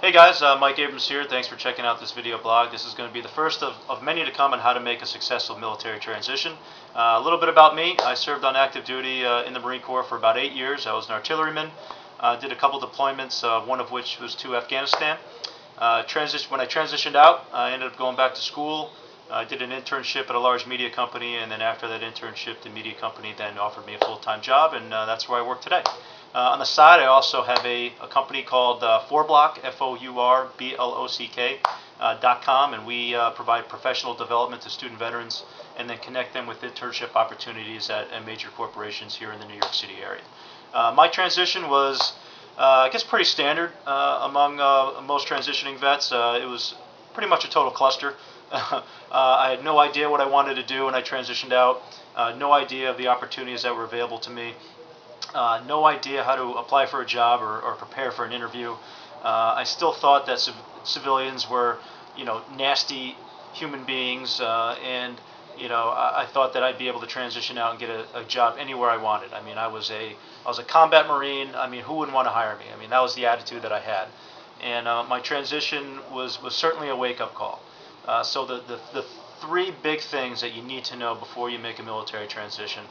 Hey guys, Mike Abrams here. Thanks for checking out this video blog. This is going to be the first of many to come on how to make a successful military transition. A little bit about me. I served on active duty in the Marine Corps for about 8 years. I was an artilleryman. Did a couple deployments, one of which was to Afghanistan. When I transitioned out, I ended up going back to school. I did an internship at a large media company, and then after that internship, the media company then offered me a full-time job, and that's where I work today. On the side, I also have a company called ForBlock, FOURBLOCK.com, and we provide professional development to student veterans and then connect them with internship opportunities at major corporations here in the New York City area. My transition was, I guess, pretty standard among most transitioning vets. It was pretty much a total cluster. I had no idea what I wanted to do when I transitioned out, no idea of the opportunities that were available to me. No idea how to apply for a job or prepare for an interview. I still thought that civilians were, nasty human beings, and I thought that I'd be able to transition out and get a job anywhere I wanted. I mean, I was a combat Marine. I mean, who wouldn't want to hire me? I mean, that was the attitude that I had, and my transition was certainly a wake-up call. So the three big things that you need to know before you make a military transition.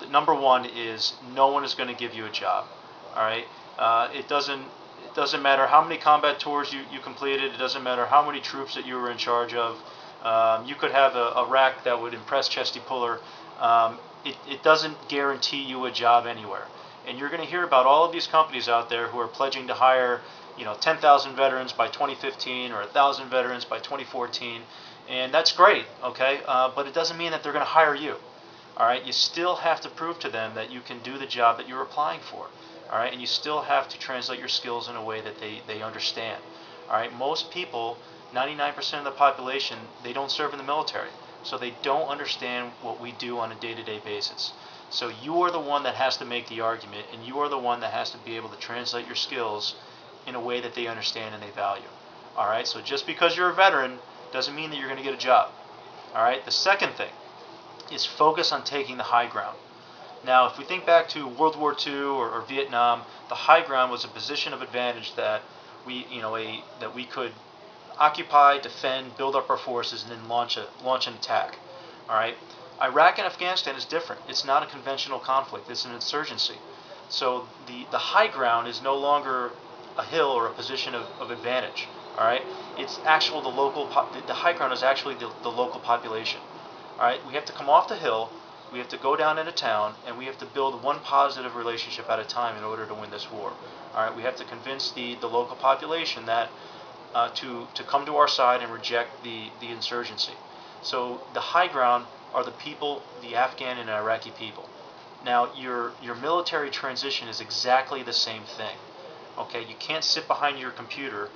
Number one is no one is going to give you a job. All right, it doesn't matter how many combat tours you completed. It doesn't matter how many troops that you were in charge of. You could have a rack that would impress Chesty Puller. It doesn't guarantee you a job anywhere. And you're going to hear about all of these companies out there who are pledging to hire 10,000 veterans by 2015 or 1,000 veterans by 2014, and that's great, okay? But it doesn't mean that they're going to hire you. All right, you still have to prove to them that you can do the job that you're applying for. All right, and you still have to translate your skills in a way that they understand. All right, most people, 99% of the population, they don't serve in the military, so they don't understand what we do on a day-to-day basis. So you are the one that has to make the argument, and you are the one that has to be able to translate your skills in a way that they understand and they value. All right, so just because you're a veteran doesn't mean that you're going to get a job. All right, the second thing is focus on taking the high ground. Now, if we think back to World War II or Vietnam, the high ground was a position of advantage that we could occupy, defend, build up our forces, and then launch an attack. All right, Iraq and Afghanistan is different. It's not a conventional conflict. It's an insurgency. So the high ground is no longer a hill or a position of advantage. All right, it's actual the high ground is actually the local population. All right, we have to come off the hill, we have to go down into town, and we have to build one positive relationship at a time in order to win this war. All right, we have to convince the local population that to come to our side and reject the insurgency. So the high ground are the people, the Afghan and Iraqi people. Now your military transition is exactly the same thing. Okay, you can't sit behind your computer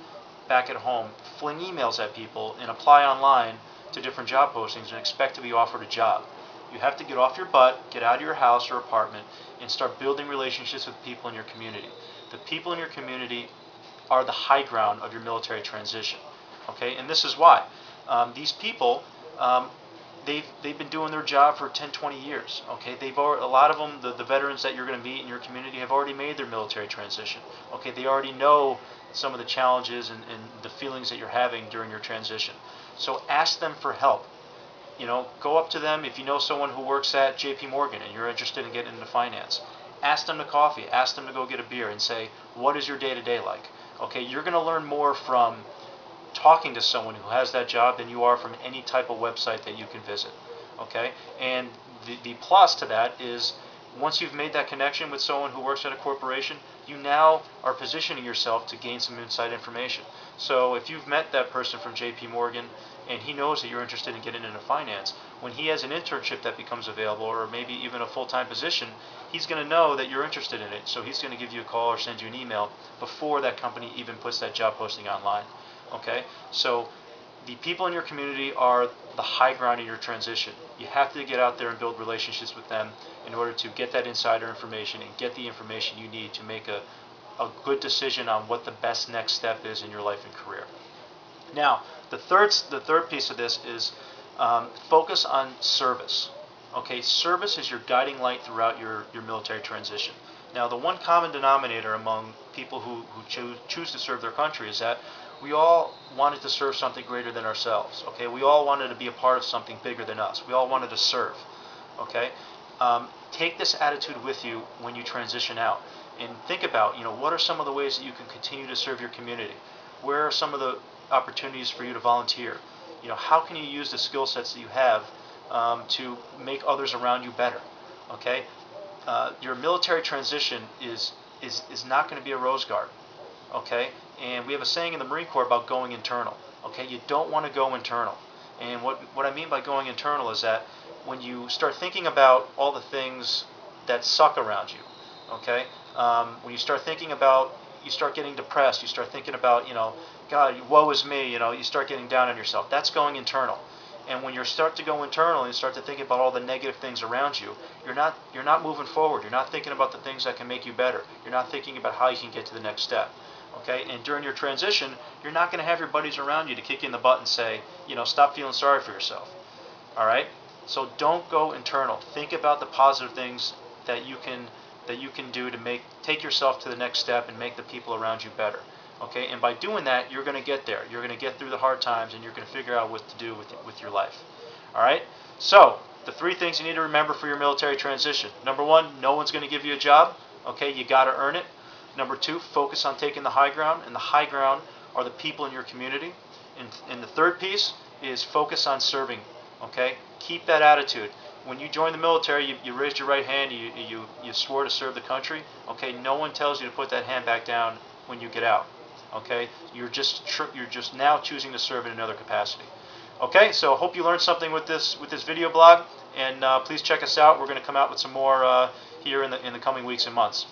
back at home, fling emails at people, and apply online to different job postings and expect to be offered a job. You have to get off your butt, get out of your house or apartment, and start building relationships with people in your community. The people in your community are the high ground of your military transition. Okay, and this is why. These people, they've been doing their job for 10, 20 years. Okay, a lot of them, the veterans that you're going to meet in your community have already made their military transition. Okay, they already know some of the challenges and the feelings that you're having during your transition. So ask them for help. Go up to them if you know someone who works at JP Morgan and you're interested in getting into finance. Ask them to coffee. Ask them to go get a beer and say, what is your day-to-day like? Okay, you're going to learn more from talking to someone who has that job than you are from any type of website that you can visit. Okay, and the plus to that is once you've made that connection with someone who works at a corporation, you now are positioning yourself to gain some inside information. So if you've met that person from JP Morgan and he knows that you're interested in getting into finance, when he has an internship that becomes available or maybe even a full-time position, he's going to know that you're interested in it. So he's going to give you a call or send you an email before that company even puts that job posting online. Okay, so the people in your community are the high ground in your transition. You have to get out there and build relationships with them in order to get that insider information and get the information you need to make a good decision on what the best next step is in your life and career. Now, the third piece of this is focus on service. Okay, service is your guiding light throughout your military transition. Now, the one common denominator among people who choose to serve their country is that we all wanted to serve something greater than ourselves. Okay, we all wanted to be a part of something bigger than us. We all wanted to serve. Okay, take this attitude with you when you transition out, and think about, what are some of the ways that you can continue to serve your community? Where are some of the opportunities for you to volunteer? How can you use the skill sets that you have to make others around you better? Okay, your military transition is not going to be a rose garden. Okay, and we have a saying in the Marine Corps about going internal. Okay, you don't want to go internal, and what I mean by going internal is that when you start thinking about all the things that suck around you, okay, when you start thinking about, you start getting depressed, you start thinking about, God, woe is me, you start getting down on yourself. That's going internal. And when you start to go internal and you start to think about all the negative things around you, you're not moving forward. You're not thinking about the things that can make you better. You're not thinking about how you can get to the next step. Okay? And during your transition, you're not going to have your buddies around you to kick you in the butt and say, stop feeling sorry for yourself. All right? So don't go internal. Think about the positive things that you can do to take yourself to the next step and make the people around you better. Okay, and by doing that, you're going to get there. You're going to get through the hard times, and you're going to figure out what to do with your life. All right. So the 3 things you need to remember for your military transition: number 1, no one's going to give you a job. Okay, you got to earn it. Number 2, focus on taking the high ground, and the high ground are the people in your community. And the 3rd piece is focus on serving. Okay, keep that attitude. When you join the military, you raised your right hand. You swore to serve the country. Okay, no one tells you to put that hand back down when you get out. Okay, you're just now choosing to serve in another capacity. Okay, so I hope you learned something with this video blog, and please check us out. We're going to come out with some more here in the coming weeks and months.